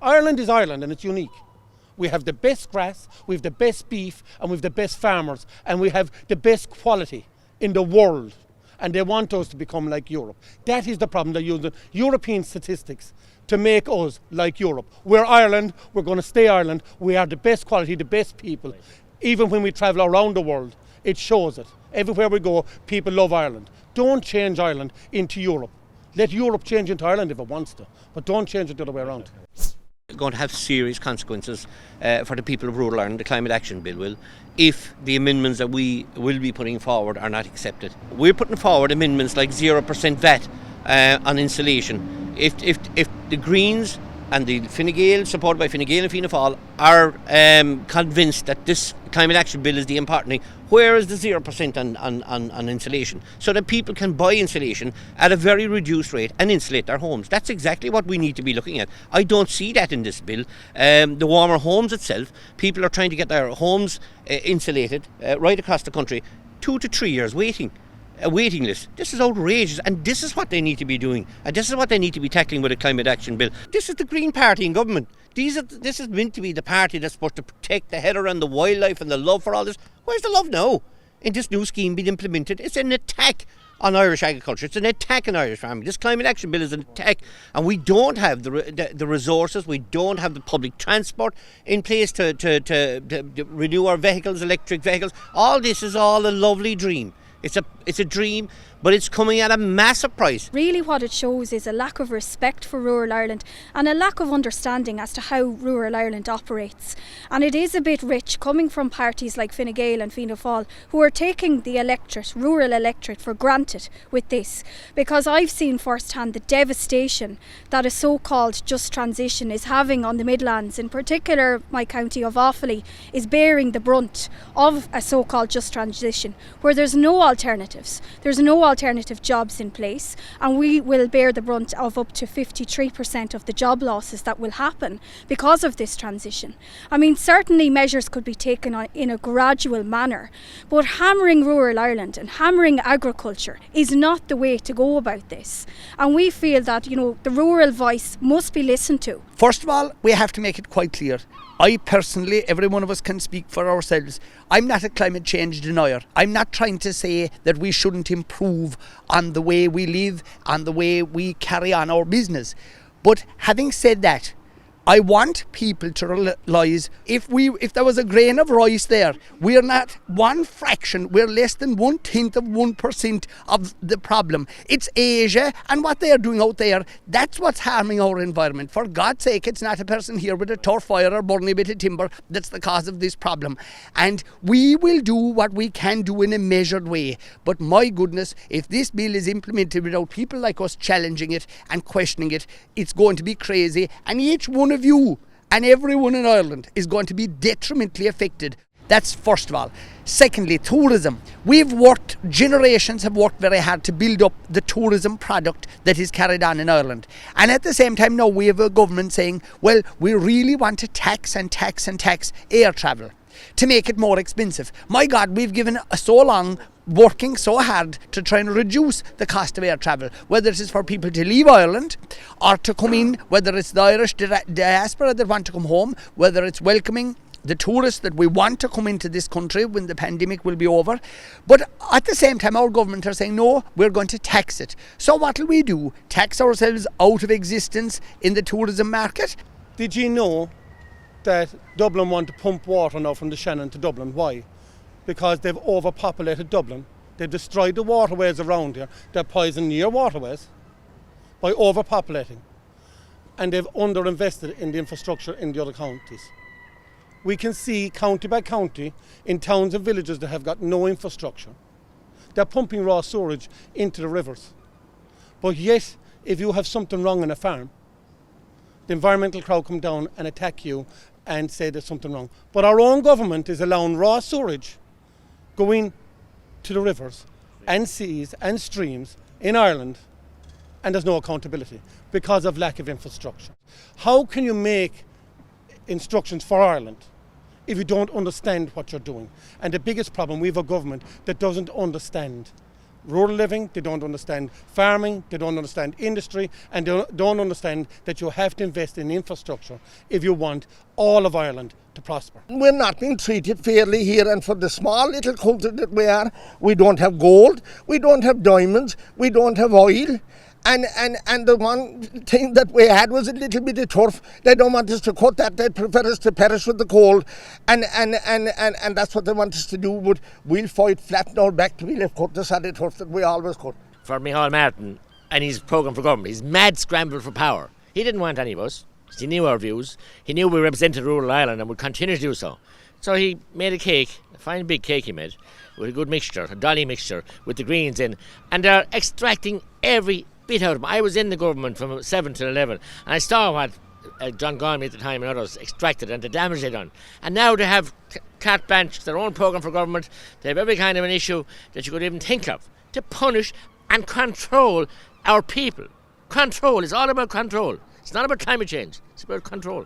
Ireland is Ireland and it's unique. We have the best grass, we have the best beef, and we have the best farmers, and we have the best quality in the world. And they want us to become like Europe. That is the problem. They're using European statistics to make us like Europe. We're Ireland, we're going to stay Ireland, we are the best quality, the best people. Even when we travel around the world, it shows it. Everywhere we go, people love Ireland. Don't change Ireland into Europe. Let Europe change into Ireland if it wants to, but don't change it the other way around. Going to have serious consequences for the people of rural Ireland, the Climate Action Bill will, if the amendments that we will be putting forward are not accepted. We're putting forward amendments like 0% VAT on insulation. If the Greens and the Fine Gael, supported by Fine Gael and Fianna Fáil, are convinced that this Climate Action Bill is the important thing, where is the 0% on insulation? So that people can buy insulation at a very reduced rate and insulate their homes. That's exactly what we need to be looking at. I don't see that in this bill. The warmer homes itself, people are trying to get their homes insulated right across the country. 2 to 3 years waiting. A waiting list. This is outrageous, and this is what they need to be doing, and this is what they need to be tackling with a Climate Action Bill. This is the Green Party in government. This is meant to be the party that's supposed to protect the heather and the wildlife and the love for all this. Where's the love now? In this new scheme being implemented, it's an attack on Irish agriculture. It's an attack on Irish farming. This Climate Action Bill is an attack, and we don't have the resources, we don't have the public transport in place to renew our vehicles, electric vehicles. All this is all a lovely dream. It's a dream, but it's coming at a massive price. Really what it shows is a lack of respect for rural Ireland and a lack of understanding as to how rural Ireland operates. And it is a bit rich coming from parties like Fine Gael and Fianna Fáil, who are taking the electorate, rural electorate, for granted with this. Because I've seen firsthand the devastation that a so-called just transition is having on the Midlands. In particular, my county of Offaly is bearing the brunt of a so-called just transition, where there's no alternatives. There's no alternative jobs in place, and we will bear the brunt of up to 53% of the job losses that will happen because of this transition. I mean, certainly measures could be taken in a gradual manner, but hammering rural Ireland and hammering agriculture is not the way to go about this. And we feel that, the rural voice must be listened to. First of all, we have to make it quite clear. I personally, every one of us can speak for ourselves. I'm not a climate change denier. I'm not trying to say that we shouldn't improve on the way we live, on the way we carry on our business. But having said that, I want people to realise if there was a grain of rice there, we're not one fraction, we're less than 1/10 of 1% of the problem. It's Asia and what they're doing out there, that's what's harming our environment. For God's sake, it's not a person here with a turf fire or burning a bit of timber that's the cause of this problem. And we will do what we can do in a measured way. But my goodness, if this bill is implemented without people like us challenging it and questioning it, it's going to be crazy. And each one of you and everyone in Ireland is going to be detrimentally affected. That's first of all. Secondly, tourism. Generations have worked very hard to build up the tourism product that is carried on in Ireland. And at the same time now we have a government saying, well, we really want to tax air travel to make it more expensive. My God, we've given so long working so hard to try and reduce the cost of air travel, whether it is for people to leave Ireland or to come in, whether it's the Irish diaspora that want to come home, whether it's welcoming the tourists that we want to come into this country when the pandemic will be over. But at the same time, our government are saying, no, we're going to tax it. So what will we do? Tax ourselves out of existence in the tourism market? Did you know that Dublin want to pump water now from the Shannon to Dublin? Why? Because they've overpopulated Dublin. They've destroyed the waterways around here. They're poisoning your waterways by overpopulating. And they've underinvested in the infrastructure in the other counties. We can see county by county in towns and villages that have got no infrastructure. They're pumping raw sewage into the rivers. But yet, if you have something wrong on a farm, the environmental crowd come down and attack you and say there's something wrong. But our own government is allowing raw sewage going to the rivers and seas and streams in Ireland, and there's no accountability because of lack of infrastructure. How can you make instructions for Ireland if you don't understand what you're doing? And the biggest problem, we have a government that doesn't understand rural living, they don't understand farming, they don't understand industry, and they don't understand that you have to invest in infrastructure if you want all of Ireland to prosper. We're not being treated fairly here, and for the small little country that we are, we don't have gold, we don't have diamonds, we don't have oil. And the one thing that we had was a little bit of turf. They don't want us to cut that. They prefer us to perish with the cold. And that's what they want us to do. But we'll fight flat in our back till we'll have cut the solid turf that we always cut. For Micheál Martin and his programme for government, his mad scramble for power. He didn't want any of us. He knew our views. He knew we represented rural Ireland and would continue to do so. So he made a cake, a fine big cake he made, with a good mixture, a dolly mixture, with the greens in. And they're extracting every bit out of them. I was in the government from 7 to 11, and I saw what John Gormley at the time and others extracted and the damage they done. And now they have carte blanche, their own programme for government. They have every kind of an issue that you could even think of to punish and control our people. Control is all about control. It's not about climate change. It's about control.